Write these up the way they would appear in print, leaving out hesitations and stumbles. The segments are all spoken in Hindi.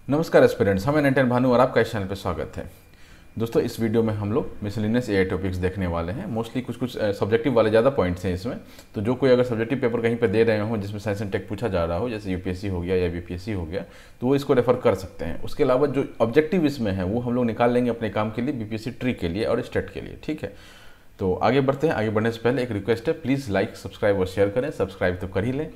नमस्कार एस्पिरेंट्स, मैं एंटन भानु और आपका इस चैनल पर स्वागत है। दोस्तों, इस वीडियो में हम लोग मिसलेनियस एआई टॉपिक्स देखने वाले हैं। मोस्टली कुछ सब्जेक्टिव वाले ज़्यादा पॉइंट्स हैं इसमें। तो जो कोई अगर सब्जेक्टिव पेपर कहीं पर दे रहे हो जिसमें साइंस एंड टेक पूछा जा रहा हो, जैसे यूपीएससी हो गया या बीपीएससी हो गया, तो वो इसको रेफर कर सकते हैं। उसके अलावा जो ऑब्जेक्टिव इसमें है वो हम लोग निकाल लेंगे अपने काम के लिए, बीपीएससी ट्री के लिए और स्टेट के लिए। ठीक है, तो आगे बढ़ते हैं। आगे बढ़ने से पहले एक रिक्वेस्ट है, प्लीज़ लाइक, सब्सक्राइब और शेयर करें। सब्सक्राइब तो कर ही लें,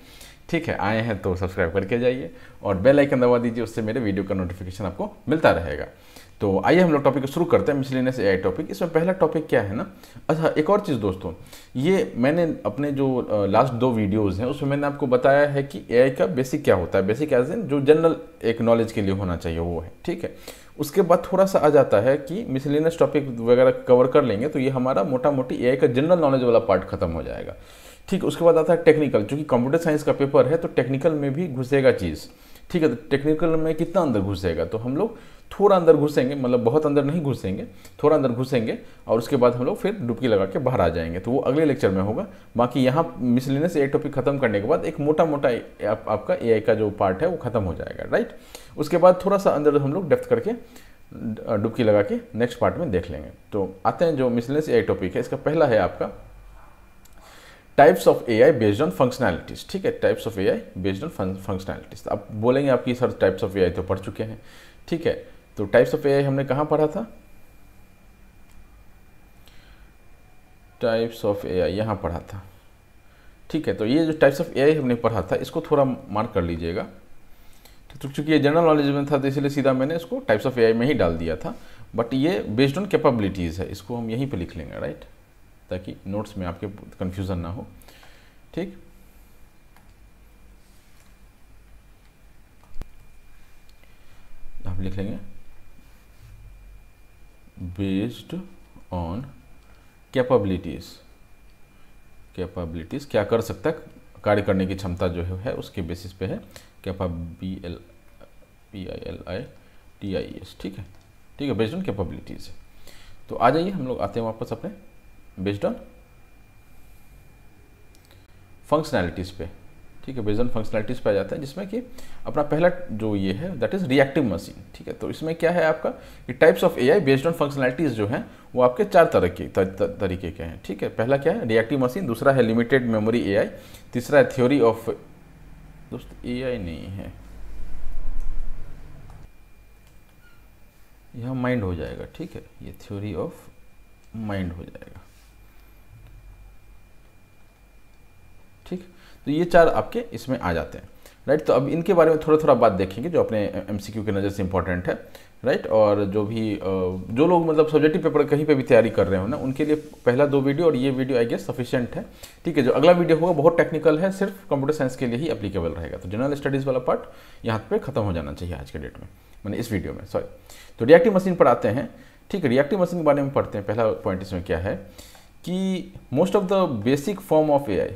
ठीक है, आए हैं तो सब्सक्राइब करके जाइए और बेल आइकन दबा दीजिए, उससे मेरे वीडियो का नोटिफिकेशन आपको मिलता रहेगा। तो आइए हम लोग टॉपिक को शुरू करते हैं, मिसलेनियस एआई टॉपिक। इसमें पहला टॉपिक क्या है ना, अच्छा एक और चीज़ दोस्तों, ये मैंने अपने जो लास्ट 2 वीडियोज़ हैं उसमें मैंने आपको बताया है कि एआई का बेसिक क्या होता है। बेसिक एज इन जो जनरल एक नॉलेज के लिए होना चाहिए वो है, ठीक है। उसके बाद थोड़ा सा आ जाता है कि मिसलेनियस टॉपिक वगैरह कवर कर लेंगे तो ये हमारा मोटा मोटी एआई का जनरल नॉलेज वाला पार्ट खत्म हो जाएगा। ठीक, उसके बाद आता है टेक्निकल। चूंकि कंप्यूटर साइंस का पेपर है तो टेक्निकल में भी घुसेगा चीज़, ठीक है। तो टेक्निकल में कितना अंदर घुसेगा, तो हम लोग थोड़ा अंदर घुसेंगे, मतलब बहुत अंदर नहीं घुसेंगे, थोड़ा अंदर घुसेंगे और उसके बाद हम लोग फिर डुबकी लगा के बाहर आ जाएंगे। तो वो अगले लेक्चर में होगा। बाकी यहाँ मिसलेनियस एआई टॉपिक खत्म करने के बाद एक मोटा मोटा आपका एआई का जो पार्ट है वो खत्म हो जाएगा, राइट। उसके बाद थोड़ा सा अंदर हम लोग डेप्थ करके डुबकी लगा के नेक्स्ट पार्ट में देख लेंगे। तो आते हैं जो मिसलेनियस एआई टॉपिक है, इसका पहला है आपका types of AI based on functionalities. ठीक है, types of AI based on functionalities. अब बोलेंगे आपकी सर टाइप्स ऑफ एआई तो पढ़ चुके हैं, ठीक है। तो टाइप्स ऑफ एआई हमने कहाँ पढ़ा था, टाइप्स ऑफ एआई यहाँ पढ़ा था, ठीक है। तो ये जो टाइप्स ऑफ एआई हमने पढ़ा था इसको थोड़ा मार्क कर लीजिएगा। तो चूंकि ये जनरल नॉलेज में था तो इसलिए सीधा मैंने इसको टाइप्स ऑफ एआई में ही डाल दिया था, बट ये बेस्ड ऑन कैपेबिलिटीज़ है, इसको हम यहीं पे लिख लेंगे, राइट, ताकि नोट्स में आपके कंफ्यूजन ना हो, ठीक। आप लिख लेंगे बेस्ड ऑन कैपेबिलिटीज। कैपेबिलिटीज क्या कर सकता है, कार्य करने की क्षमता जो है उसके बेसिस पे है कैपेबिलिटीज, ठीक है, ठीक है, बेस्ड ऑन कैपेबिलिटीज है। तो आ जाइए हम लोग आते हैं वापस अपने बेस्ड ऑन फंक्शनैलिटीज़ पे, ठीक है। बेस्ड ऑन फंक्शनैलिटीज़ पे आ जाता है, जिसमें कि अपना पहला जो ये है दैट इज रिएक्टिव मशीन, ठीक है। तो इसमें क्या है आपका, ये types of AI based on functionalities जो है वो आपके 4 तरीके के हैं, ठीक है। पहला क्या है, रिएक्टिव मशीन। दूसरा है लिमिटेड मेमोरी एआई। तीसरा है थ्योरी ऑफ, दोस्त एआई नहीं है, यह माइंड हो जाएगा, ठीक है, ये थ्योरी ऑफ माइंड हो जाएगा, ठीक। तो ये 4 आपके इसमें आ जाते हैं, राइट। तो अब इनके बारे में थोड़ा थोड़ा बात देखेंगे जो अपने एमसीक्यू के नज़र से इंपॉर्टेंट है, राइट। और जो लोग मतलब सब्जेक्टिव पेपर कहीं पे भी तैयारी कर रहे हो ना, उनके लिए पहला 2 वीडियो और ये वीडियो आई गेस सफिशिएंट है, ठीक है। जो अगला वीडियो होगा बहुत टेक्निकल है, सिर्फ कंप्यूटर साइंस के लिए ही एप्लीकेबल रहेगा। तो जनरल स्टडीज़ वाला पार्ट यहाँ पे खत्म हो जाना चाहिए आज के डेट में, मैंने इस वीडियो में, सॉरी। तो रिएक्टिव मशीन पर आते हैं, ठीक है। रिएक्टिव मशीन के बारे में पढ़ते हैं। पहला पॉइंट इसमें क्या है कि most of the basic form of AI,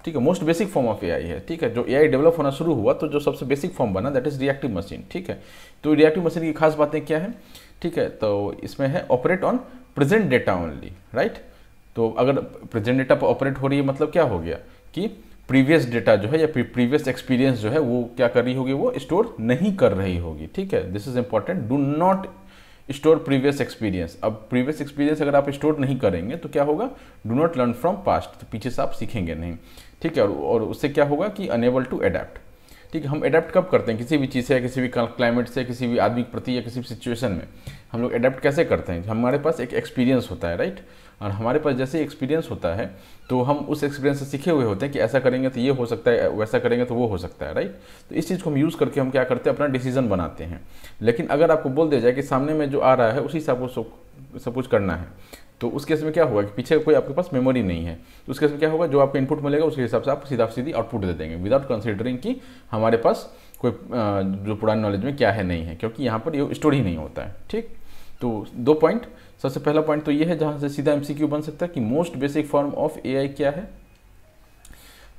ठीक है, most basic form of AI है, ठीक है। जो एआई डेवलप होना शुरू हुआ तो जो सबसे बेसिक फॉर्म बना दैट इज रिएक्टिव मशीन, ठीक है। तो रिएक्टिव मशीन की खास बातें क्या है, ठीक है। तो इसमें है operate on present data only, right. तो अगर प्रेजेंट डेटा पर ऑपरेट हो रही है मतलब क्या हो गया कि प्रीवियस डेटा जो है या प्रीवियस एक्सपीरियंस जो है वो क्या कर रही होगी, वो स्टोर नहीं कर रही होगी, ठीक है। This is important, do not store previous experience. अब प्रीवियस एक्सपीरियंस अगर आप स्टोर नहीं करेंगे तो क्या होगा, do not learn from past, तो पीछे से आप सीखेंगे नहीं, ठीक है। और उससे क्या होगा कि अनेबल टू अडेप्ट, ठीक है। हम अडेप्ट कब करते हैं, किसी भी चीज़ से, किसी भी क्लाइमेट से, किसी भी आदमी के प्रति या किसी भी सिचुएशन में हम लोग अडेप्ट कैसे करते हैं, हमारे पास एक एक्सपीरियंस होता है, राइट। और हमारे पास जैसे एक्सपीरियंस होता है तो हम उस एक्सपीरियंस से सीखे हुए होते हैं कि ऐसा करेंगे तो ये हो सकता है, वैसा करेंगे तो वो हो सकता है, राइट। तो इस चीज़ को हम यूज़ करके हम क्या करते हैं, अपना डिसीजन बनाते हैं। लेकिन अगर आपको बोल दिया जाए कि सामने में जो आ रहा है उसी से आपको सब कुछ करना है, तो उस केस में क्या होगा कि पीछे कोई आपके पास मेमोरी नहीं है, तो उस केस में क्या होगा, जो आपको इनपुट मिलेगा उसके हिसाब से आप सीधा सीधी आउटपुट दे देंगे विदाउट कंसिडरिंग कि हमारे पास कोई जो पुरानी नॉलेज में क्या है नहीं है, क्योंकि यहाँ पर ये स्टोर ही नहीं होता है, ठीक। तो 2 पॉइंट, सबसे पहला पॉइंट तो ये है जहाँ से सीधा एमसीक्यू बन सकता है कि most basic form of AI क्या है,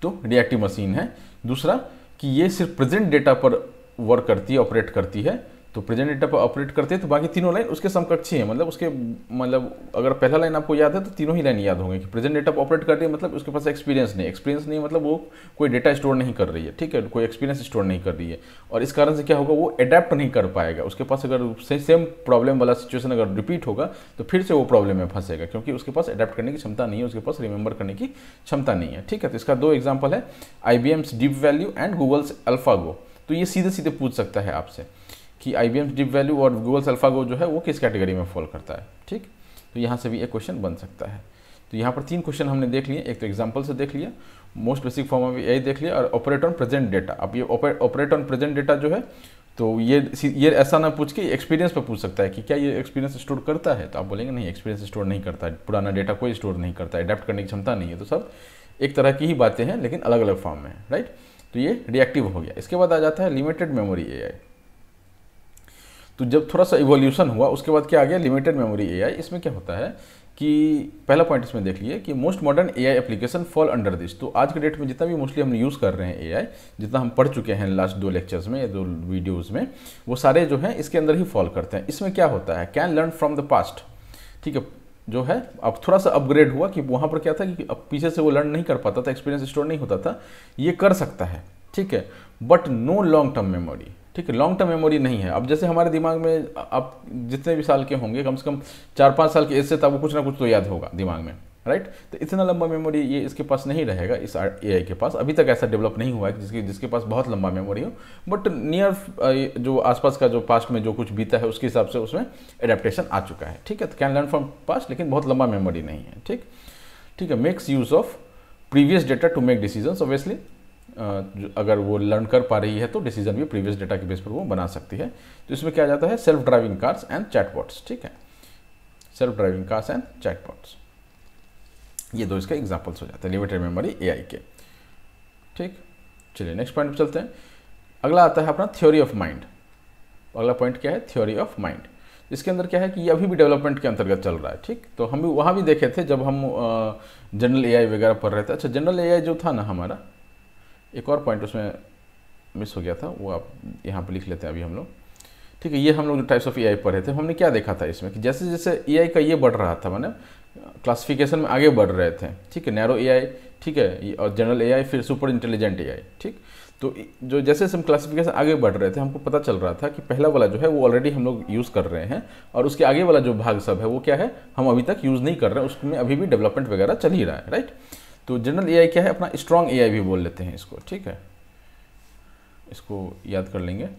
तो रिएक्टिव मशीन है। दूसरा कि ये सिर्फ प्रेजेंट डेटा पर वर्क करती है, ऑपरेट करती है, तो प्रेजेंट डेटा पर ऑपरेट करते हैं तो बाकी तीनों लाइन उसके समकक्षी है, मतलब उसके मतलब अगर पहला लाइन आपको याद है तो तीनों ही लाइन याद होंगे कि प्रेजेंट डेटा पर ऑपरेट कर रही है, मतलब उसके पास एक्सपीरियंस नहीं मतलब वो कोई डेटा स्टोर नहीं कर रही है, ठीक है, कोई एक्सपीरियंस स्टोर नहीं कर रही है, और इस कारण से क्या होगा, वो अडेप्ट नहीं कर पाएगा। उसके पास अगर सेम प्रॉब्लम वाला सिचुएशन अगर रिपीट होगा तो फिर से वो प्रॉब्लम में फंसेगा, क्योंकि उसके पास अडेप्ट करने की क्षमता नहीं है, उसके पास रिमेंबर करने की क्षमता नहीं है, ठीक है। तो इसका 2 एग्जाम्पल है, IBM's deep value and Google's AlphaGo. तो ये सीधे सीधे पूछ सकता है आपसे कि IBM's डीप वैल्यू और गूगल्स अल्फागो जो है वो किस कैटेगरी में फॉल करता है, ठीक। तो यहाँ से भी एक क्वेश्चन बन सकता है। तो यहाँ पर 3 क्वेश्चन हमने देख लिए, एक तो एग्जाम्पल से देख लिया, मोस्ट बेसिक फॉर्म में यही देख लिया, और ऑपरेट ऑन प्रेजेंट डेटा। अब ये ऑपरेट ऑन प्रेजेंट डेटा जो है, तो ये ऐसा ना पूछ के एक्सपीरियंस पे पूछ सकता है कि क्या ये एक्सपीरियंस स्टोर करता है, तो आप बोलेंगे नहीं, एक्सपीरियंस स्टोर नहीं करता है, पुराना डेटा कोई स्टोर नहीं करता है, अडेप्ट करने की क्षमता नहीं है। तो सब एक तरह की ही बातें हैं लेकिन अलग अलग फॉर्म में है, राइट। तो ये रिएक्टिव हो गया। इसके बाद आ जाता है लिमिटेड मेमोरी AI। तो जब थोड़ा सा इवोल्यूशन हुआ उसके बाद क्या आ गया, लिमिटेड मेमोरी AI। इसमें क्या होता है कि पहला पॉइंट इसमें देख लिए कि most modern AI application fall under this. तो आज के डेट में जितना भी मोस्टली हम यूज़ कर रहे हैं AI, जितना हम पढ़ चुके हैं लास्ट 2 लेक्चर्स में या 2 वीडियोज़ में, वो सारे जो हैं इसके अंदर ही फॉल करते हैं। इसमें क्या होता है, can learn from the past, ठीक है, जो है अब थोड़ा सा अपग्रेड हुआ कि वहाँ पर क्या था कि अब पीछे से वो लर्न नहीं कर पाता था, एक्सपीरियंस स्टोर नहीं होता था, ये कर सकता है, ठीक है, but no long term memory, ठीक है, लॉन्ग टर्म मेमोरी नहीं है। अब जैसे हमारे दिमाग में आप जितने भी साल के होंगे, कम से कम 4-5 साल के एज से तब कुछ ना कुछ तो याद होगा दिमाग में, राइट। तो इतना लंबा मेमोरी ये इसके पास नहीं रहेगा, इस AI के पास अभी तक ऐसा डेवलप नहीं हुआ है जिसके पास बहुत लंबा मेमोरी हो, बट नियर जो आसपास का जो पास्ट में जो कुछ बीता है उसके हिसाब से उसमें एडेप्टेशन आ चुका है, ठीक है। तो कैन लर्न फ्रॉम पास्ट, लेकिन बहुत लंबा मेमोरी नहीं है, ठीक है। Makes use of previous data to make decision. Obviously अगर वो लर्न कर पा रही है तो डिसीजन भी प्रीवियस डेटा के बेस पर वो बना सकती है। तो इसमें क्या जाता है, self driving cars and chatbots, ठीक है, self driving cars and chatbots, ये 2 इसके एग्जांपल्स हो जाते हैं लिमिटेड मेमोरी AI के, ठीक। चलिए नेक्स्ट पॉइंट पे चलते हैं। अगला आता है अपना थ्योरी ऑफ माइंड। अगला पॉइंट क्या है, थ्योरी ऑफ माइंड। इसके अंदर क्या है कि ये अभी भी डेवलपमेंट के अंतर्गत चल रहा है, ठीक। तो हम भी वहाँ भी देखे थे जब हम जनरल AI वगैरह पढ़ रहे थे। अच्छा, जनरल AI जो था ना हमारा, एक और पॉइंट उसमें मिस हो गया था, वो आप यहाँ पर लिख लेते हैं अभी हम लोग, ठीक है। ये हम लोग जो टाइप्स ऑफ AI पढ़े थे, हमने क्या देखा था इसमें कि जैसे जैसे AI का ये बढ़ रहा था, मतलब क्लासिफिकेशन में आगे बढ़ रहे थे, ठीक है, नैरो AI, ठीक है, और जनरल AI, फिर सुपर इंटेलिजेंट AI, ठीक। तो जो जैसे हम क्लासिफिकेशन आगे बढ़ रहे थे, हमको पता चल रहा था कि पहला वाला जो है वो ऑलरेडी हम लोग यूज़ कर रहे हैं, और उसके आगे वाला जो भाग सब है वो क्या है, हम अभी तक यूज़ नहीं कर रहे हैं, उसमें अभी भी डेवलपमेंट वगैरह चल ही रहा है, राइट। तो जनरल AI क्या है, अपना स्ट्रॉन्ग AI भी बोल लेते हैं इसको, ठीक है, इसको याद कर लेंगे,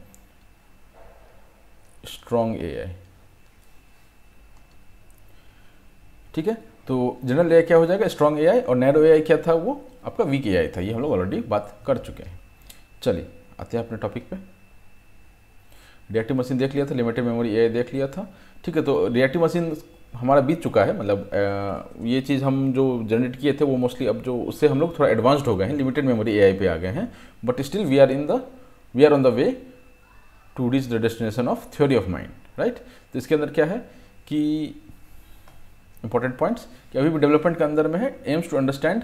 स्ट्रॉन्ग AI, ठीक है। तो जनरल AI क्या हो जाएगा, स्ट्रॉन्ग AI, और नैरो AI क्या था, वो आपका वीक AI था। ये हम लोग ऑलरेडी बात कर चुके हैं। चलिए आते हैं अपने टॉपिक पे। रिएक्टिव मशीन देख लिया था, लिमिटेड मेमोरी AI देख लिया था, ठीक है। तो रिएक्टिव मशीन हमारा बीत चुका है, मतलब ये चीज़ हम जो जनरेट किए थे वो मोस्टली अब जो उससे हम लोग थोड़ा एडवांस्ड हो गए हैं, लिमिटेड मेमोरी AI पे आ गए हैं, but still we are on the way to reach the destination of theory of mind, right. तो इसके अंदर क्या है कि इंपॉर्टेंट पॉइंट्स कि अभी भी डेवलपमेंट के अंदर में है, aims to understand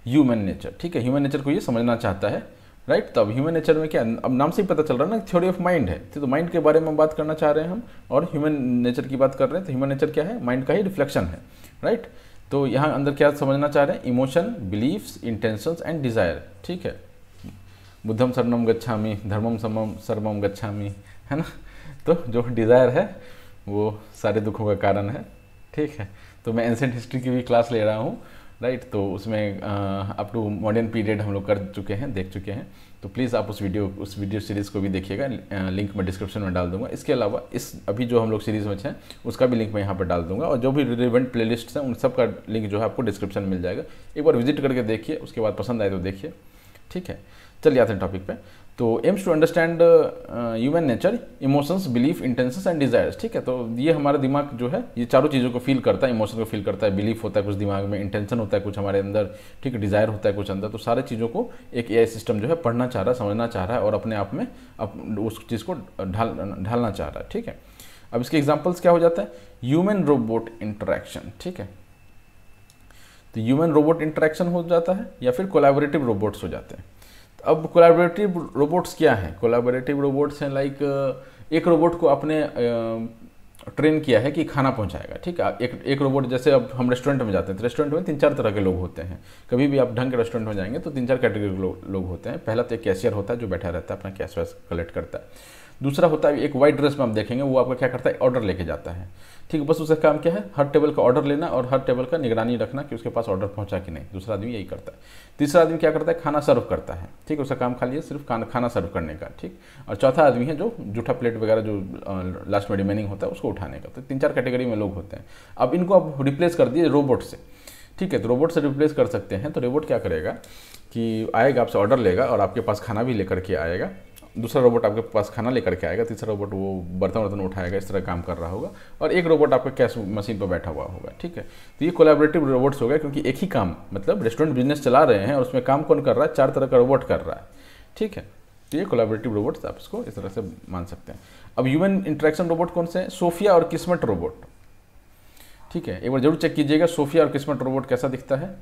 human nature, ठीक है, ह्यूमन नेचर को ये समझना चाहता है, राइट। तो अब ह्यूमन नेचर में क्या, अब नाम से ही पता चल रहा है ना, थ्योरी ऑफ माइंड है, तो माइंड के बारे में बात करना चाह रहे हैं हम, और ह्यूमन नेचर की बात कर रहे हैं। तो ह्यूमन नेचर क्या है, माइंड का ही रिफ्लेक्शन है, राइट। तो यहाँ अंदर क्या समझना चाह रहे हैं, emotion, beliefs, intentions and desire, ठीक है। बुद्धम शरणम गच्छामि, धर्मम शरणम गच्छामि, है ना। तो जो डिज़ायर है वो सारे दुखों का कारण है, ठीक है। तो मैं एंसेंट हिस्ट्री की भी क्लास ले रहा हूँ, राइट। तो उसमें अप टू मॉडर्न पीरियड हम लोग कर चुके हैं, देख चुके हैं। तो प्लीज़ आप उस वीडियो सीरीज़ को भी देखिएगा, लिंक मैं डिस्क्रिप्शन में डाल दूंगा। इसके अलावा इस अभी जो हम लोग सीरीज़ में हैं उसका भी लिंक मैं यहाँ पर डाल दूंगा, और जो भी रिलेवेंट प्लेलिस्ट्स हैं उन सब का लिंक जो है आपको डिस्क्रिप्शन में मिल जाएगा। एक बार विजिट करके देखिए, उसके बाद पसंद आए तो देखिए, ठीक है। चलिए आते हैं टॉपिक पे। तो aims to understand human nature, emotions, belief, intentions and desires, ठीक है। तो ये हमारा दिमाग जो है ये चारों चीज़ों को फील करता है, इमोशन को फील करता है, बिलीफ होता है कुछ दिमाग में, इंटेंशन होता है कुछ हमारे अंदर, ठीक है, डिज़ायर होता है कुछ अंदर। तो सारे चीज़ों को एक AI सिस्टम जो है पढ़ना चाह रहा है, समझना चाह रहा है, और अपने आप में उस चीज़ को ढालना चाह रहा है, ठीक है। अब इसके एग्जाम्पल्स क्या हो जाता है, ह्यूमन रोबोट इंटरेक्शन, ठीक है। तो ह्यूमन रोबोट इंटरेक्शन हो जाता है, या फिर कोलैबोरेटिव रोबोट्स हो जाते हैं। अब कोलैबोरेटिव रोबोट्स क्या हैं, कोलैबोरेटिव रोबोट्स हैं लाइक एक रोबोट को आपने ट्रेन किया है कि खाना पहुंचाएगा, ठीक है। एक रोबोट, जैसे अब हम रेस्टोरेंट में जाते हैं तो रेस्टोरेंट में 3-4 तरह के लोग होते हैं। कभी भी आप ढंग के रेस्टोरेंट में जाएंगे तो 3-4 कैटेगरी के लोग होते हैं। पहला तो एक कैशियर होता है जो बैठा रहता है, अपना कैश वैश कलेक्ट करता है। दूसरा होता है एक वाइट ड्रेस में आप देखेंगे, वो आपका क्या करता है, ऑर्डर लेके जाता है, ठीक है। बस उसका काम क्या है, हर टेबल का ऑर्डर लेना और हर टेबल का निगरानी रखना कि उसके पास ऑर्डर पहुंचा कि नहीं। दूसरा आदमी यही करता है। तीसरा आदमी क्या करता है, खाना सर्व करता है, ठीक है। उसका काम खाली है सिर्फ खाना सर्व करने का, ठीक। और चौथा आदमी है जो जूठा प्लेट वगैरह जो लास्ट में रिमेनिंग होता है उसको उठाने का। तो 3-4 कैटेगरी में लोग होते हैं। अब इनको आप रिप्लेस कर दिए रोबोट से, ठीक है। तो रोबोट से रिप्लेस कर सकते हैं। तो रोबोट क्या करेगा कि आएगा, आपसे ऑर्डर लेगा और आपके पास खाना भी लेकर के आएगा। दूसरा रोबोट आपके पास खाना लेकर के आएगा। तीसरा रोबोट वो बर्तन उठाएगा, इस तरह काम कर रहा होगा। और एक रोबोट आपका कैश मशीन पर बैठा हुआ होगा, ठीक है। तो ये कोलैबोरेटिव रोबोट्स हो गए, क्योंकि एक ही काम, मतलब रेस्टोरेंट बिजनेस चला रहे हैं और उसमें काम कौन कर रहा है, 4 तरह का रोबोट कर रहा है, ठीक है। तो ये कोलैबोरेटिव रोबोट्स आप इसको इस तरह से मान सकते हैं। अब ह्यूमन इंटरेक्शन रोबोट कौन से हैं, सोफिया और किस्मत रोबोट, ठीक है। एक बार जरूर चेक कीजिएगा सोफिया और किस्मत रोबोट कैसा दिखता है,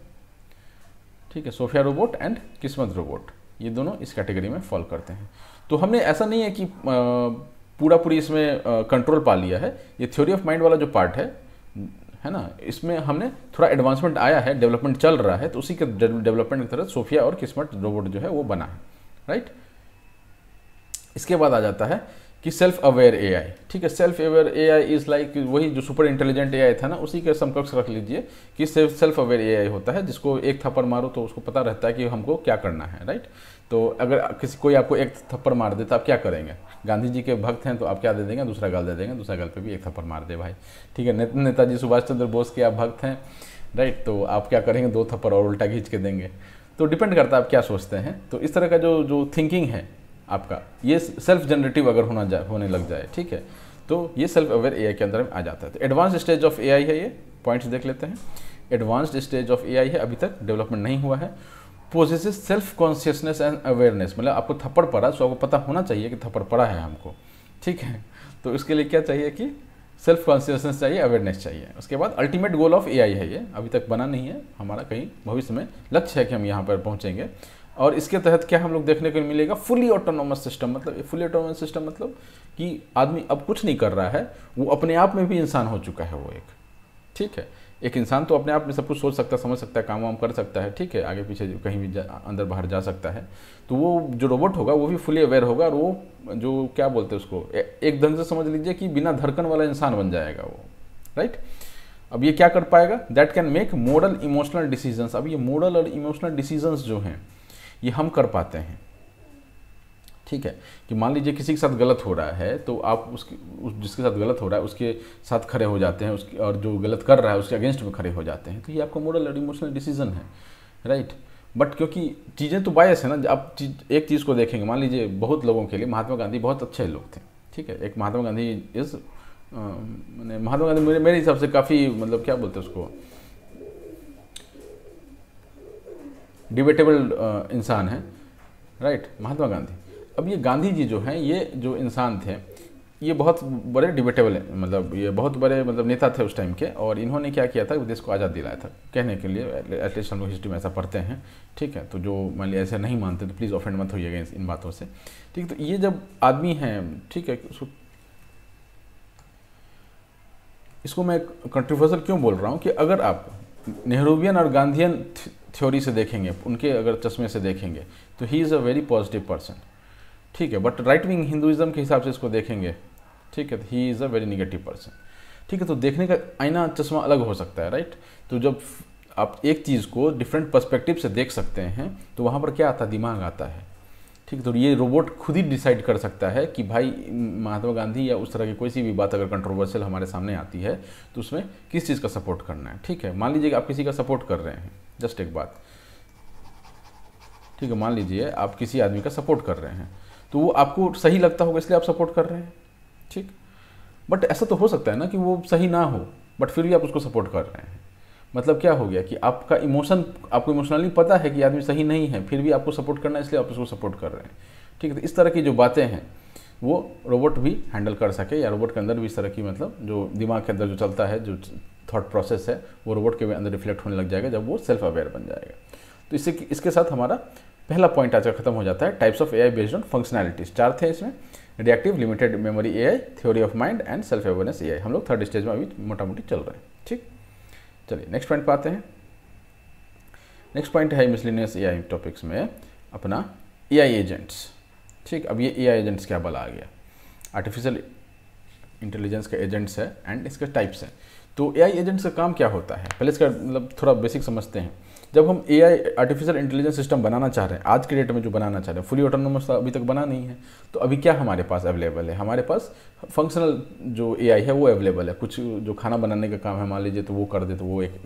ठीक है। सोफिया रोबोट एंड किस्मत रोबोट, ये दोनों इस कैटेगरी में फॉल करते हैं। तो हमने ऐसा नहीं है कि पूरी इसमें कंट्रोल पा लिया है। ये थ्योरी ऑफ माइंड वाला जो पार्ट है ना, इसमें हमने थोड़ा एडवांसमेंट आया है, डेवलपमेंट चल रहा है। तो उसी के डेवलपमेंट की तरह सोफिया और किस्मत रोबोट जो है वो बना है, राइट। इसके बाद आ जाता है कि सेल्फ अवेयर एआई, ठीक है। Self aware AI is like वही जो सुपर इंटेलिजेंट एआई था ना, उसी के समकक्ष रख लीजिए कि सेल्फ अवेयर एआई होता है, जिसको एक थप्पड़ मारो तो उसको पता रहता है कि हमको क्या करना है, राइट। तो अगर कोई आपको एक थप्पड़ मार दे तो आप क्या करेंगे, गांधी जी के भक्त हैं तो आप क्या दे देंगे, दूसरा गाल दे देंगे, दूसरा गाल पे भी एक थप्पड़ मार दे भाई, ठीक है। नेताजी सुभाष चंद्र बोस के आप भक्त हैं, राइट, तो आप क्या करेंगे, 2 थप्पड़ और उल्टा खींच के देंगे। तो डिपेंड करता है आप क्या सोचते हैं। तो इस तरह का जो थिंकिंग है आपका, ये सेल्फ जनरेटिव अगर होने लग जाए, ठीक है, तो ये सेल्फ अवेयर एआई के अंदर में आ जाता है। तो एडवांस स्टेज ऑफ एआई है, ये पॉइंट्स देख लेते हैं। एडवांस्ड स्टेज ऑफ एआई है, अभी तक डेवलपमेंट नहीं हुआ है। Possesses self consciousness and awareness, मतलब आपको थप्पड़ पड़ा तो आपको पता होना चाहिए कि थप्पड़ पड़ा है हमको, ठीक है। तो इसके लिए क्या चाहिए कि सेल्फ कॉन्शियसनेस चाहिए, अवेयरनेस चाहिए। उसके बाद अल्टीमेट गोल ऑफ एआई है, ये अभी तक बना नहीं है, हमारा कहीं भविष्य में लक्ष्य है कि हम यहाँ पर पहुँचेंगे। और इसके तहत क्या हम लोग देखने को मिलेगा, फुली ऑटोनोमस सिस्टम। मतलब फुली ऑटोनोमस सिस्टम मतलब कि आदमी अब कुछ नहीं कर रहा है, वो अपने आप में भी इंसान हो चुका है वो एक, ठीक है। एक इंसान तो अपने आप में सब कुछ सोच सकता है, समझ सकता है, काम वाम कर सकता है, ठीक है, आगे पीछे कहीं भी अंदर बाहर जा सकता है। तो वो जो रोबोट होगा वो भी फुली अवेयर होगा, और वो जो क्या बोलते हैं उसको, एक ढंग से समझ लीजिए कि बिना धड़कन वाला इंसान बन जाएगा वो, राइट। अब ये क्या कर पाएगा, that can make moral emotional decisions. अब ये मोरल और इमोशनल डिसीजंस जो हैं ये हम कर पाते हैं, ठीक है। कि मान लीजिए किसी के साथ गलत हो रहा है तो आप जिसके साथ गलत हो रहा है उसके साथ खड़े हो जाते हैं, उसकी, और जो गलत कर रहा है उसके अगेंस्ट में खड़े हो जाते हैं। तो ये आपका मोरल और इमोशनल डिसीजन है, राइट। बट क्योंकि चीज़ें तो बायस है ना, आप एक चीज़ को देखेंगे, मान लीजिए बहुत लोगों के लिए महात्मा गांधी बहुत अच्छे लोग थे, ठीक है। एक महात्मा गांधी मैंने महात्मा गांधी मेरे हिसाब से काफ़ी, मतलब क्या बोलते हैं उसको, डिबेटेबल इंसान है, राइट, महात्मा गांधी। अब ये गांधी जी जो हैं, ये जो इंसान थे ये बहुत बड़े डिबेटेबल, मतलब ये बहुत बड़े मतलब नेता थे उस टाइम के। और इन्होंने क्या किया था, देश को आज़ाद दिलाया था, कहने के लिए एटलीस्ट हम लोग हिस्ट्री में ऐसा पढ़ते हैं, ठीक है। तो जो मान लिया ऐसे नहीं मानते तो प्लीज़ ऑफेंड मत होइएगा इन बातों से, ठीक। तो ये जब आदमी हैं, ठीक है, इसको मैं कंट्रोवर्शियल क्यों बोल रहा हूँ कि अगर आप नेहरूवियन और गांधीयन थ्योरी से देखेंगे, उनके अगर चश्मे से देखेंगे, तो he is a very positive person, ठीक है। बट राइट विंग हिंदुइज्म के हिसाब से इसको देखेंगे, ठीक है, तो he is a very negative person, ठीक है। तो देखने का आईना चश्मा अलग हो सकता है, राइट। तो जब आप एक चीज़ को डिफरेंट पर्सपेक्टिव से देख सकते हैं तो वहाँ पर क्या आता है, दिमाग आता है, ठीक। तो ये रोबोट खुद ही डिसाइड कर सकता है कि भाई महात्मा गांधी या उस तरह की कोई सी भी बात अगर कंट्रोवर्शियल हमारे सामने आती है तो उसमें किस चीज़ का सपोर्ट करना है, ठीक है। मान लीजिए कि आप किसी का सपोर्ट कर रहे हैं, जस्ट एक बात, ठीक है, मान लीजिए आप किसी आदमी का सपोर्ट कर रहे हैं तो वो आपको सही लगता होगा इसलिए आप सपोर्ट कर रहे हैं, ठीक। बट ऐसा तो हो सकता है ना कि वो सही ना हो बट फिर भी आप उसको सपोर्ट कर रहे हैं। मतलब क्या हो गया कि आपका आपको इमोशनली पता है कि आदमी सही नहीं है, फिर भी आपको सपोर्ट करना है इसलिए आप उसको सपोर्ट कर रहे हैं, ठीक है। तो इस तरह की जो बातें हैं वो रोबोट भी हैंडल कर सके, या रोबोट के अंदर भी इस तरह की, मतलब जो दिमाग के अंदर जो चलता है, जो थॉट प्रोसेस है, वो रोबोट के अंदर रिफ्लेक्ट होने लग जाएगा जब वो सेल्फ अवेयर बन जाएगा। तो इसके साथ हमारा पहला पॉइंट आज का खत्म हो जाता है, types of AI based on functionalities. 4 थे इसमें, reactive limited memory AI, theory of mind and self awareness AI. हम लोग थर्ड स्टेज में अभी मोटा मोटी चल रहे हैं। ठीक, चलिए नेक्स्ट पॉइंट पे आते हैं। नेक्स्ट पॉइंट है मिसलिनियस एआई टॉपिक्स में अपना एआई एजेंट्स। ठीक, अब ये एआई एजेंट्स क्या बला आ गया, आर्टिफिशियल इंटेलिजेंस का एजेंट्स है एंड इसके टाइप्स हैं। तो एआई एजेंट्स का काम क्या होता है, पहले इसका मतलब थोड़ा बेसिक समझते हैं। जब हम एआई आर्टिफिशियल इंटेलिजेंस सिस्टम बनाना चाह रहे हैं, आज के डेट में जो बनाना चाह रहे हैं, फुली ऑटोनोमस अभी तक बना नहीं है, तो अभी क्या हमारे पास अवेलेबल है, हमारे पास फंक्शनल जो एआई है वो अवेलेबल है। कुछ जो खाना बनाने का काम है मान लीजिए तो वो कर दे, तो वो एक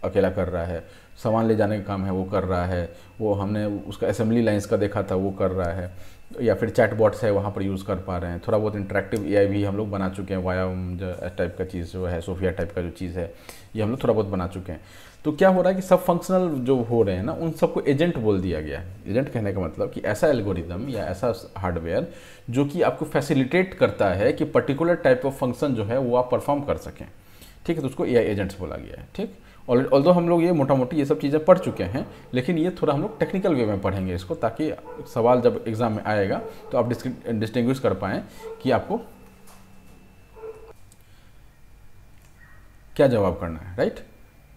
अकेला कर रहा है। सामान ले जाने का काम है वो कर रहा है, वो हमने उसका असेंबली लाइंस का देखा था वो कर रहा है। या फिर चैट बॉट्स है वहाँ पर यूज़ कर पा रहे हैं। थोड़ा बहुत इंटरेक्टिव एआई भी हम लोग बना चुके हैं, वाया टाइप का चीज़ जो है, सोफिया टाइप का जो चीज़ है, ये हम लोग थोड़ा बहुत बना चुके हैं। तो क्या हो रहा है कि सब फंक्शनल जो हो रहे हैं ना, उन सबको एजेंट बोल दिया गया है। एजेंट कहने का मतलब कि ऐसा एल्गोरिदम या ऐसा हार्डवेयर जो कि आपको फैसिलिटेट करता है कि पर्टिकुलर टाइप ऑफ फंक्शन जो है वो आप परफॉर्म कर सकें। ठीक है, तो उसको एआई एजेंट्स बोला गया है। ठीक, ऑल्दो हम लोग ये मोटा मोटी ये सब चीज़ें पढ़ चुके हैं, लेकिन ये थोड़ा हम लोग टेक्निकल वे में पढ़ेंगे इसको, ताकि सवाल जब एग्जाम में आएगा तो आप डिस्टिंग्विश कर पाएँ कि आपको क्या जवाब करना है। राइट,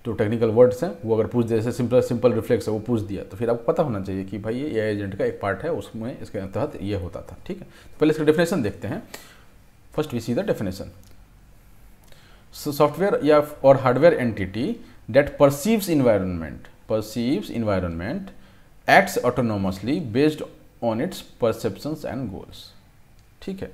तो टेक्निकल वर्ड्स हैं वो अगर पूछ दे, जैसे सिंपल रिफ्लेक्स है वो पूछ दिया, तो फिर आपको पता होना चाहिए कि भाई ये एआई एजेंट का एक पार्ट है, उसमें इसके तहत ये होता था। ठीक है, तो पहले इसका डेफिनेशन देखते हैं। First we see the definition. Software या और hardware entity that perceives environment acts autonomously based on its perceptions and goals. ठीक है,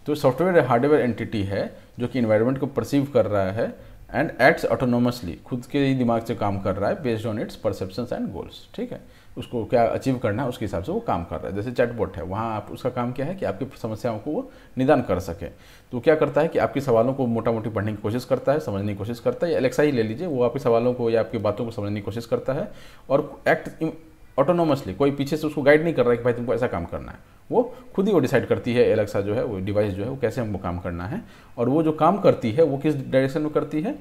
तो सॉफ्टवेयर या हार्डवेयर एंटिटी है जो कि इन्वायरमेंट को परसीव कर रहा है एंड एक्ट्स ऑटोनोमसली, खुद के ही दिमाग से काम कर रहा है, based on its perceptions and goals. ठीक है, उसको क्या अचीव करना है उसके हिसाब से वो काम कर रहा है। जैसे चैटबॉट है, वहाँ आप उसका काम क्या है कि आपकी समस्याओं को वो निदान कर सके। तो क्या करता है कि आपके सवालों को मोटा मोटी पढ़ने की कोशिश करता है, समझने की कोशिश करता है। या एलेक्सा ही ले लीजिए, वो आपके सवालों को या आपकी बातों को समझने की कोशिश करता है और एक्ट ऑटोनोमसली, कोई पीछे से उसको गाइड नहीं कर रहा है कि भाई तुमको ऐसा काम करना है। वो खुद ही वो डिसाइड करती है, एलेक्सा जो है वो डिवाइस जो है वो कैसे हमको काम करना है, और वो जो काम करती है वो किस डायरेक्शन में करती है,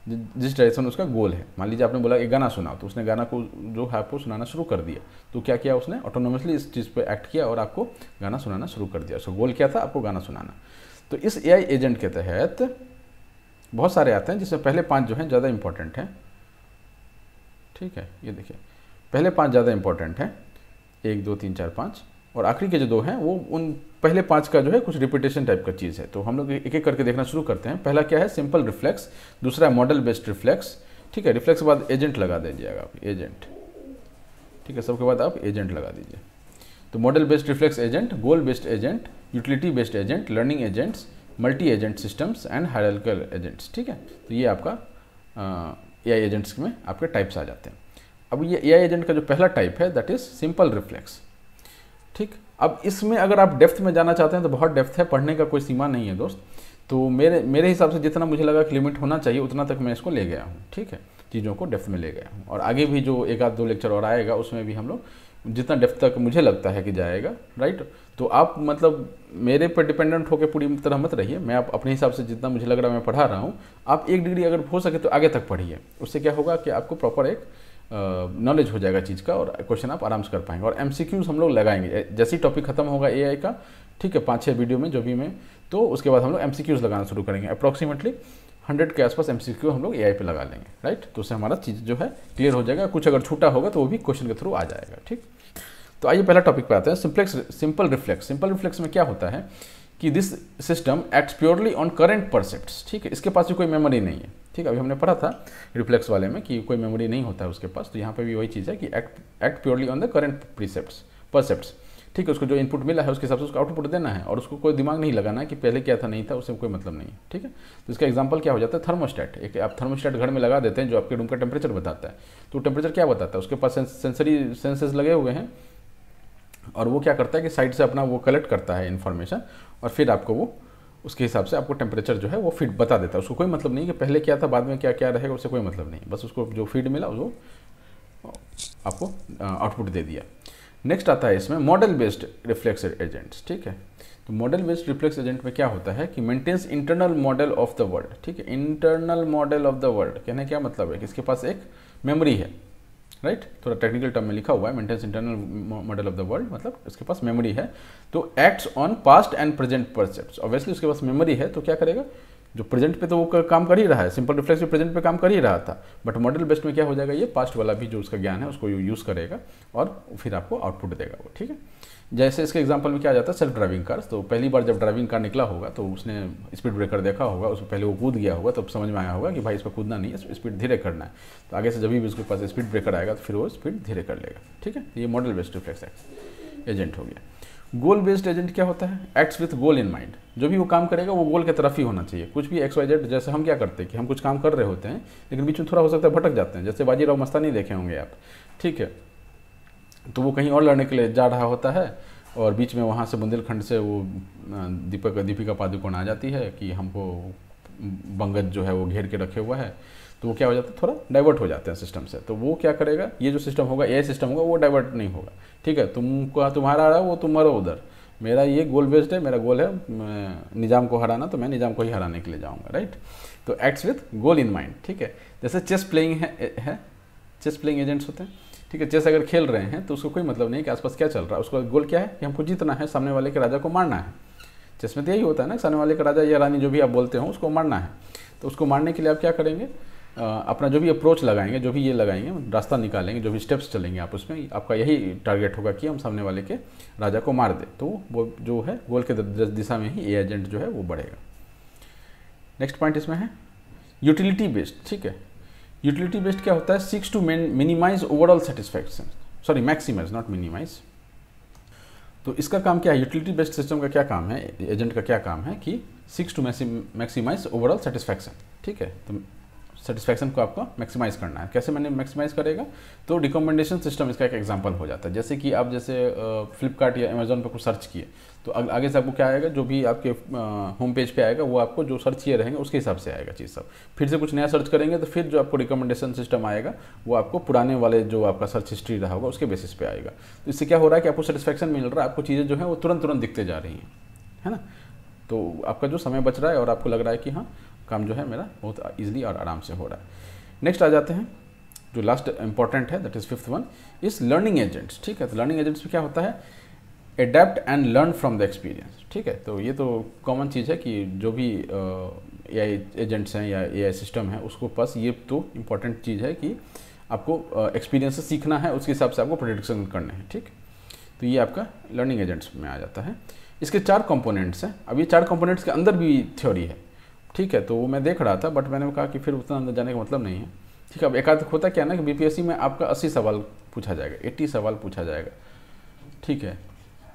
जिस डायरेक्शन में उसका गोल है। मान लीजिए आपने बोला एक गाना सुनाओ, तो उसने गाना को जो है आपको सुनाना शुरू कर दिया। तो क्या किया उसने, ऑटोनोमसली इस चीज़ पे एक्ट किया और आपको गाना सुनाना शुरू कर दिया। उसका गोल क्या था, आपको गाना सुनाना। तो इस एआई एजेंट के तहत बहुत सारे आते हैं, जिसमें पहले 5 जो हैं ज़्यादा इंपॉर्टेंट हैं। ठीक है, ये देखिए पहले 5 ज़्यादा इंपॉर्टेंट हैं, 1 2 3 4 5, और आखिरी के जो 2 हैं वो उन पहले 5 का जो है कुछ रिपीटेशन टाइप का चीज़ है। तो हम लोग एक एक करके देखना शुरू करते हैं। पहला क्या है, सिंपल रिफ्लेक्स। दूसरा मॉडल बेस्ड रिफ्लेक्स। ठीक है, रिफ्लेक्स के बाद एजेंट लगा दीजिएगा आप, एजेंट। ठीक है, सबके बाद आप एजेंट लगा दीजिए। तो model based reflex agent, goal based agent, utility based agent, learning agents, multi agent systems and hierarchical agents. ठीक है, तो ये आपका एआई एजेंट्स में आपके टाइप्स आ जाते हैं। अब ये एआई एजेंट का जो पहला टाइप है दैट इज सिंपल रिफ्लेक्स। ठीक, अब इसमें अगर आप डेप्थ में जाना चाहते हैं तो बहुत डेप्थ है, पढ़ने का कोई सीमा नहीं है दोस्त। तो मेरे हिसाब से जितना मुझे लगा कि लिमिट होना चाहिए उतना तक मैं इसको ले गया हूँ। ठीक है, चीज़ों को डेप्थ में ले गया हूँ, और आगे भी जो 1 आध 2 लेक्चर और आएगा उसमें भी हम लोग जितना डेप्थ तक मुझे लगता है कि जाएगा। राइट, तो आप मतलब मेरे पर डिपेंडेंट होकर पूरी तरह मत रहिए। मैं आप अपने हिसाब से जितना मुझे लग रहा है मैं पढ़ा रहा हूँ। आप 1 डिग्री अगर हो सके तो आगे तक पढ़िए। उससे क्या होगा कि आपको प्रॉपर एक नॉलेज हो जाएगा चीज़ का, और क्वेश्चन आप आराम से कर पाएंगे। और एमसीक्यूज हम लोग लगाएंगे जैसे ही टॉपिक खत्म होगा एआई का। ठीक है, 5-6 वीडियो में जो भी में, तो उसके बाद हम लोग एमसीक्यूज लगाना शुरू करेंगे। अप्रॉक्सीमेटली 100 के आसपास एमसीक्यू हम लोग एआई पे लगा लेंगे। राइट, तो उससे हमारा चीज़ जो है क्लियर हो जाएगा। कुछ अगर छूटा होगा तो वो भी क्वेश्चन के थ्रू आ जाएगा। ठीक, तो आइए पहला टॉपिक पे आते हैं, सिंपल रिफ्लेक्स। सिंपल रिफ्लेक्स में क्या होता है कि this system acts purely on current percepts. ठीक है, इसके पास भी कोई मेमोरी नहीं है। ठीक है, अभी हमने पढ़ा था रिफ्लेक्स वाले में कि कोई मेमोरी नहीं होता है उसके पास। तो यहाँ पे भी वही चीज़ है कि act purely on the current percepts. ठीक है, उसको जो इनपुट मिला है उसके हिसाब से उसको आउटपुट देना है, और उसको कोई दिमाग नहीं लगाना है कि पहले क्या था नहीं था, उससे कोई मतलब नहीं है। ठीक है, तो इसका एग्जांपल क्या हो जाता है, थर्मोस्टेट। एक आप थर्मोस्टेट घर में लगा देते हैं जो आपके रूम का टेम्परेचर बताता है। तो टेम्परेचर क्या बताता है, उसके पास सेंसरी सेंसेस लगे हुए हैं, और वो क्या करता है कि साइड से अपना वो कलेक्ट करता है इन्फॉर्मेशन, और फिर आपको वो उसके हिसाब से आपको टेम्परेचर जो है वो फीड बता देता है। उसको कोई मतलब नहीं कि पहले क्या था बाद में क्या क्या रहेगा, उससे कोई मतलब नहीं। बस उसको जो फीड मिला वो आपको आउटपुट दे दिया। नेक्स्ट आता है इसमें मॉडल बेस्ड रिफ्लेक्स एजेंट्स। ठीक है, तो मॉडल बेस्ड रिफ्लेक्स एजेंट में क्या होता है कि maintains internal model of the world. ठीक है, internal model of the world कहने क्या मतलब है कि इसके पास एक मेमोरी है। राइट, थोड़ा टेक्निकल टर्म में लिखा हुआ है, maintains internal model of the world, मतलब इसके पास मेमोरी है, तो acts on past and present percepts. Obviously उसके पास मेमोरी है तो क्या करेगा, जो प्रेजेंट पे तो वो काम कर ही रहा है, सिंपल रिफ्लेक्स भी प्रेजेंट पे काम कर ही रहा था, बट मॉडल बेस्ड में क्या हो जाएगा, ये पास्ट वाला भी जो उसका ज्ञान है उसको यूज़ करेगा और फिर आपको आउटपुट देगा वो, ठीक है। जैसे इसके एग्जांपल में क्या आ जाता है, सेल्फ ड्राइविंग कार्स, तो पहली बार जब ड्राइविंग कार निकला होगा तो उसने स्पीड ब्रेकर देखा होगा, उसमें पहले वो कूद गया होगा, तब समझ में आया होगा कि भाई इस पर कूदना नहीं है, स्पीड धीरे करना है, तो आगे से जब भी उसके पास स्पीड ब्रेकर आएगा तो फिर वो स्पीड धीरे कर लेगा, ठीक है। ये मॉडल बेस्ड रिफ्लेक्स एजेंट हो गया। गोल बेस्ड एजेंट क्या होता है, acts with goal in mind, जो भी वो काम करेगा वो गोल की तरफ ही होना चाहिए, कुछ भी एक्स वाई जेड, जैसे हम क्या करते हैं कि हम कुछ काम कर रहे होते हैं लेकिन बीच में थोड़ा हो सकता है भटक जाते हैं, जैसे बाजीराव मस्तानी देखे होंगे आप, ठीक है, तो वो कहीं और लड़ने के लिए जा रहा होता है और बीच में वहाँ से बुंदेलखंड से वो दीपिका पादुकोण आ जाती है कि हमको बंगज जो है वो घेर के रखे हुआ है, तो वो क्या हो जाता है, थोड़ा डाइवर्ट हो जाते हैं सिस्टम से, तो वो क्या करेगा, ये जो सिस्टम होगा, एआई सिस्टम होगा, वो डाइवर्ट नहीं होगा, ठीक है। तुम्हारा आ रहा है वो तुम मरो उधर, मेरा ये गोल बेस्ड है, मेरा गोल है निजाम को हराना, तो मैं निजाम को ही हराने के लिए जाऊँगा, राइट। तो acts with goal in mind, ठीक है। जैसे चेस प्लेइंग है चेस प्लेइंग एजेंट्स होते हैं, ठीक है। चेस अगर खेल रहे हैं तो उसको कोई मतलब नहीं कि आसपास क्या चल रहा है, उसका गोल क्या है कि हमको जीतना है, सामने वाले के राजा को मारना है। चेस में तो यही होता है ना, सामने वाले का राजा या रानी जो भी आप बोलते हो उसको मारना है, तो उसको मारने के लिए आप क्या करेंगे, अपना जो भी अप्रोच लगाएंगे, जो भी ये लगाएंगे, रास्ता निकालेंगे, जो भी स्टेप्स चलेंगे आप, उसमें आपका यही टारगेट होगा कि हम सामने वाले के राजा को मार दें, तो वो जो है गोल के दिशा में ही ये एजेंट जो है वो बढ़ेगा। नेक्स्ट पॉइंट इसमें है यूटिलिटी बेस्ड, ठीक है। यूटिलिटी बेस्ड क्या होता है, seeks to minimize overall satisfaction, sorry maximize not minimize. तो इसका काम क्या है, यूटिलिटी बेस्ड सिस्टम का क्या काम है, एजेंट का क्या काम है कि seeks to maximize overall satisfaction, ठीक है। तो सेटिस्फैक्शन को आपको मैक्सिमाइज करना है, कैसे मैंने मैक्सिमाइज करेगा, तो रिकमेंडेशन सिस्टम इसका एक एग्जांपल हो जाता है। जैसे कि आप जैसे फ्लिपकार्ट या अमेजोन पर कुछ सर्च किए तो आगे से आपको क्या आएगा, जो भी आपके होम पेज पे आएगा वो आपको जो सर्च किए रहेंगे उसके हिसाब से आएगा चीज़ सब। फिर से कुछ नया सर्च करेंगे तो फिर जो आपको रिकमेंडेशन सिस्टम आएगा वो आपको पुराने वाले जो आपका सर्च हिस्ट्री रहा होगा उसके बेसिस पे आएगा। तो इससे क्या हो रहा है कि आपको सेटिस्फैक्शन मिल रहा है, आपको चीज़ें जो है वो तुरंत दिखते जा रही हैं, है ना। तो आपका जो समय बच रहा है और आपको लग रहा है कि हाँ काम जो है मेरा बहुत ईजिली और आराम से हो रहा है। नेक्स्ट आ जाते हैं जो लास्ट इंपॉर्टेंट है, that is fifth one is learning agents, ठीक है। तो लर्निंग एजेंट्स में क्या होता है, adapt and learn from the experience, ठीक है। तो ये तो कॉमन चीज़ है कि जो भी एआई एजेंट्स हैं या एआई सिस्टम है उसको पास ये तो इम्पॉर्टेंट चीज़ है कि आपको एक्सपीरियंस से सीखना है, उसके हिसाब से आपको प्रेडिक्शन करने हैं, ठीक। तो ये आपका लर्निंग एजेंट्स में आ जाता है। इसके 4 कंपोनेंट्स हैं। अब ये 4 कंपोनेंट्स के अंदर भी थ्योरी है, ठीक है। तो वो मैं देख रहा था बट मैंने कहा कि फिर उतना अंदर जाने का मतलब नहीं है, ठीक है। अब एक आध होता क्या है ना कि बीपीएससी में आपका 80 सवाल पूछा जाएगा, 80 सवाल पूछा जाएगा, ठीक है।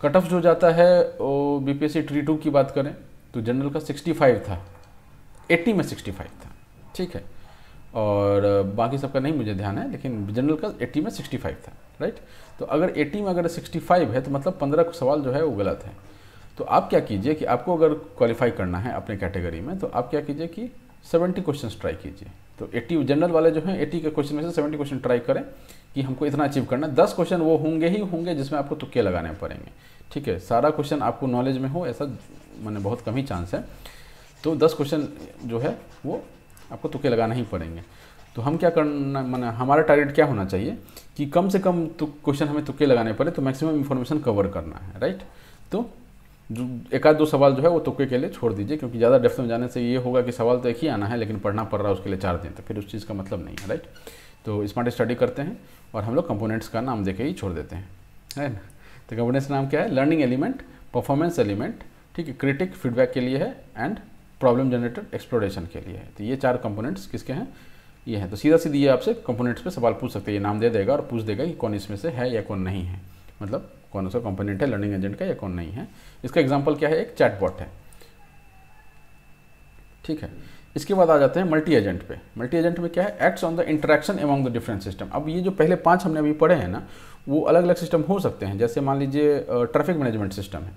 कट ऑफ जो जाता है वो बीपीएससी ट्री 2 की बात करें तो जनरल का 65 था, 80 में 65 था, ठीक है। और बाकी सबका नहीं मुझे ध्यान है, लेकिन जनरल का 80 में 65 था, राइट। तो अगर 80 में अगर 65 है तो मतलब 15 सवाल जो है वो गलत है। तो आप क्या कीजिए कि आपको अगर क्वालिफाई करना है अपने कैटेगरी में तो आप क्या कीजिए कि 70 क्वेश्चंस ट्राई कीजिए। तो 80 जनरल वाले जो हैं 80 के क्वेश्चन में से 70 क्वेश्चन ट्राई करें कि हमको इतना अचीव करना है। 10 क्वेश्चन वो होंगे ही होंगे जिसमें आपको तुक्के लगाने पड़ेंगे, ठीक है। सारा क्वेश्चन आपको नॉलेज में हो ऐसा मैंने बहुत कम ही चांस है, तो 10 क्वेश्चन जो है वो आपको तुक्के लगाना ही पड़ेंगे। तो हम क्या करना, माने हमारा टारगेट क्या होना चाहिए कि कम से कम क्वेश्चन हमें तुक्के लगाने पड़े तो मैक्सिमम इन्फॉर्मेशन कवर करना है, राइट। तो जो एक आध 2 सवाल जो है वो तुक्के के लिए छोड़ दीजिए, क्योंकि ज़्यादा डेप्थ में जाने से ये होगा कि सवाल तो एक ही आना है लेकिन पढ़ना पड़ रहा है उसके लिए 4 दिन, तो फिर उस चीज़ का मतलब नहीं है, राइट। तो स्मार्ट स्टडी करते हैं और हम लोग कंपोनेंट्स का नाम देके ही छोड़ देते हैं, है ना। तो कंपोनेंट्स नाम क्या है, लर्निंग एलिमेंट, परफॉर्मेंस एलिमेंट, ठीक है, क्रिटिक फीडबैक के लिए है एंड प्रॉब्लम जनरेटर एक्सप्लोरेशन के लिए है। तो ये 4 कंपोनेंट्स किसके हैं, ये हैं। तो सीधा सीधी ये आपसे कंपोनेंट्स पे सवाल पूछ सकते हैं, ये नाम दे देगा और पूछ देगा कि कौन इसमें से है या कौन नहीं है, मतलब कौन सा कंपोनेंट है लर्निंग एजेंट का या कौन नहीं है। इसका एग्जांपल क्या है, एक चैटबॉट है, ठीक है। इसके बाद आ जाते हैं मल्टी एजेंट पे। मल्टी एजेंट में क्या है, acts on the interaction among the different system. अब ये जो पहले 5 हमने अभी पढ़े हैं ना वो अलग अलग सिस्टम हो सकते हैं। जैसे मान लीजिए ट्रैफिक मैनेजमेंट सिस्टम है,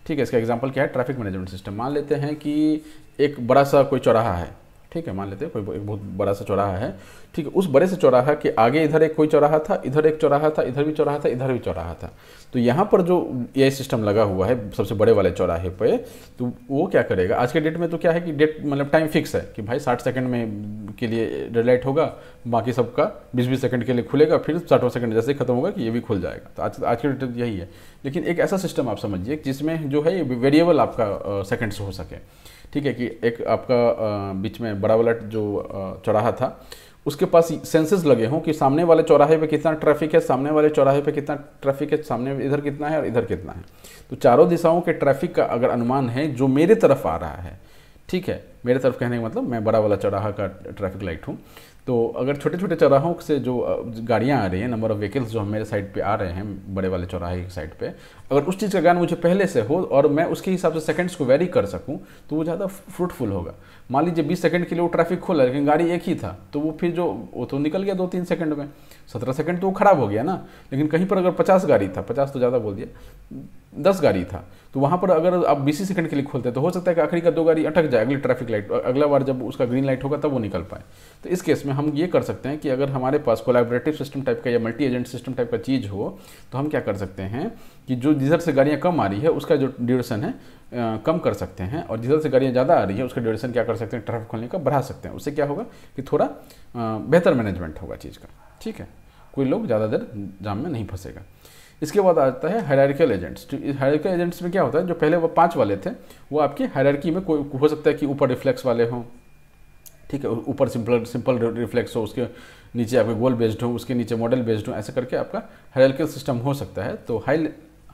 ठीक है। इसका एग्जांपल क्या है, ट्रैफिक मैनेजमेंट सिस्टम। मान लेते हैं कि एक बड़ा सा कोई चौराहा है, ठीक है, मान लेते हैं कोई एक बहुत बड़ा सा चौराहा है, ठीक है, उस बड़े से चौराहा के आगे इधर एक कोई चौराहा था, इधर एक चौराहा था, इधर भी चौराहा था, इधर भी चौराहा था। तो यहाँ पर जो एआई सिस्टम लगा हुआ है सबसे बड़े वाले चौराहे पे, तो वो क्या करेगा, आज के डेट में तो क्या है कि डेट मतलब टाइम फिक्स है कि भाई 60 सेकंड में के लिए रेड लाइट होगा, बाकी सबका 20-20 सेकंड के लिए खुलेगा, फिर 60वां सेकंड जैसे ही खत्म होगा कि ये भी खुल जाएगा। तो आज के डेट यही है। लेकिन एक ऐसा सिस्टम आप समझिए जिसमें जो है वेरिएबल आपका सेकंड्स हो सके, ठीक है, कि एक आपका बीच में बड़ा वाला जो चौराहा था उसके पास सेंसर्स लगे हों कि सामने वाले चौराहे पे कितना ट्रैफिक है, सामने वाले चौराहे पे कितना ट्रैफिक है, सामने इधर कितना है और इधर कितना है। तो चारों दिशाओं के ट्रैफिक का अगर अनुमान है जो मेरे तरफ आ रहा है, ठीक है, मेरे तरफ कहने का मतलब मैं बड़ा वाला चौराहा का ट्रैफिक लाइट हूँ, तो अगर छोटे छोटे चौराहों से जो गाड़ियाँ आ रही हैं, नंबर ऑफ व्हीकल्स जो मेरे साइड पे आ रहे हैं बड़े वाले चौराहे की साइड पे, अगर उस चीज़ का ज्ञान मुझे पहले से हो और मैं उसके हिसाब से सेकंड्स को वेरी कर सकूं तो वो ज़्यादा फ्रूटफुल होगा। मान लीजिए 20 सेकंड के लिए वो ट्रैफिक खोला लेकिन गाड़ी एक ही था, तो वो फिर वो तो निकल गया 2-3 सेकंड में, 17 सेकंड तो वो खराब हो गया ना। लेकिन कहीं पर अगर 50 गाड़ी था, 50 तो ज़्यादा बोल दिया, 10 गाड़ी था, तो वहाँ पर अगर आप 20 सेकंड के लिए खोलते हैं तो हो सकता है कि आखिरी का 2 गाड़ी अटक जाए अगली ट्रैफिक लाइट, अगला बार जब उसका ग्रीन लाइट होगा तब वो निकल पाए। तो इस केस में हम ये कर सकते हैं कि अगर हमारे पास कोलैबोरेटिव सिस्टम टाइप का या मल्टी एजेंट सिस्टम टाइप का चीज़ हो तो हम क्या कर सकते हैं कि जो जिधर से गाड़ियाँ कम आ रही है उसका जो ड्यूरेशन है कम कर सकते हैं, और जिधर से गाड़ियाँ ज़्यादा आ रही है उसका ड्यूरेशन क्या कर सकते हैं, ट्रैफिक खोलने का बढ़ा सकते हैं। उससे क्या होगा कि थोड़ा बेहतर मैनेजमेंट होगा चीज़ का, ठीक है, कोई लोग ज़्यादा देर जाम में नहीं फंसेगा। इसके बाद आता है हायरार्किकल एजेंट्स। तो इस हायरार्किकल एजेंट्स में क्या होता है, जो पहले वो 5 वाले थे वो आपकी हायरार्की में कोई हो सकता है कि ऊपर रिफ्लेक्स वाले हों, ठीक है, ऊपर सिंपल रिफ्लेक्स हो, उसके नीचे आपके गोल बेस्ड हो, उसके नीचे मॉडल बेस्ड हो, ऐसे करके आपका हायरार्किकल सिस्टम हो सकता है। तो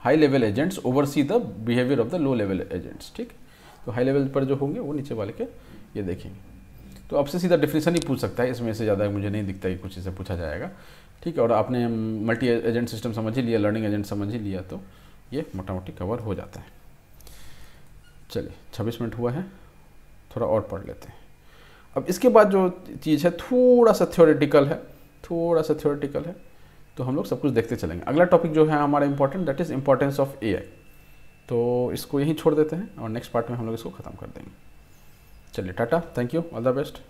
high level agents oversee the behaviour of the low level agents, ठीक। तो हाई लेवल पर जो होंगे वो नीचे वाले के ये देखेंगे। तो आपसे सीधा डेफिनेशन ही पूछ सकता है, इसमें से ज़्यादा मुझे नहीं दिखता कि कुछ इसे पूछा जाएगा, ठीक है। और आपने मल्टी एजेंट सिस्टम समझ ही लिया, लर्निंग एजेंट समझ ही लिया, तो ये मोटा मोटी कवर हो जाता है। चलिए 26 मिनट हुआ है, थोड़ा और पढ़ लेते हैं। अब इसके बाद जो चीज़ है थोड़ा सा थ्योरेटिकल है, तो हम लोग सब कुछ देखते चलेंगे। अगला टॉपिक जो है हमारा important, that is importance of AI. तो इसको यहीं छोड़ देते हैं और नेक्स्ट पार्ट में हम लोग इसको ख़त्म कर देंगे। चलिए Tata, thank you, all the best.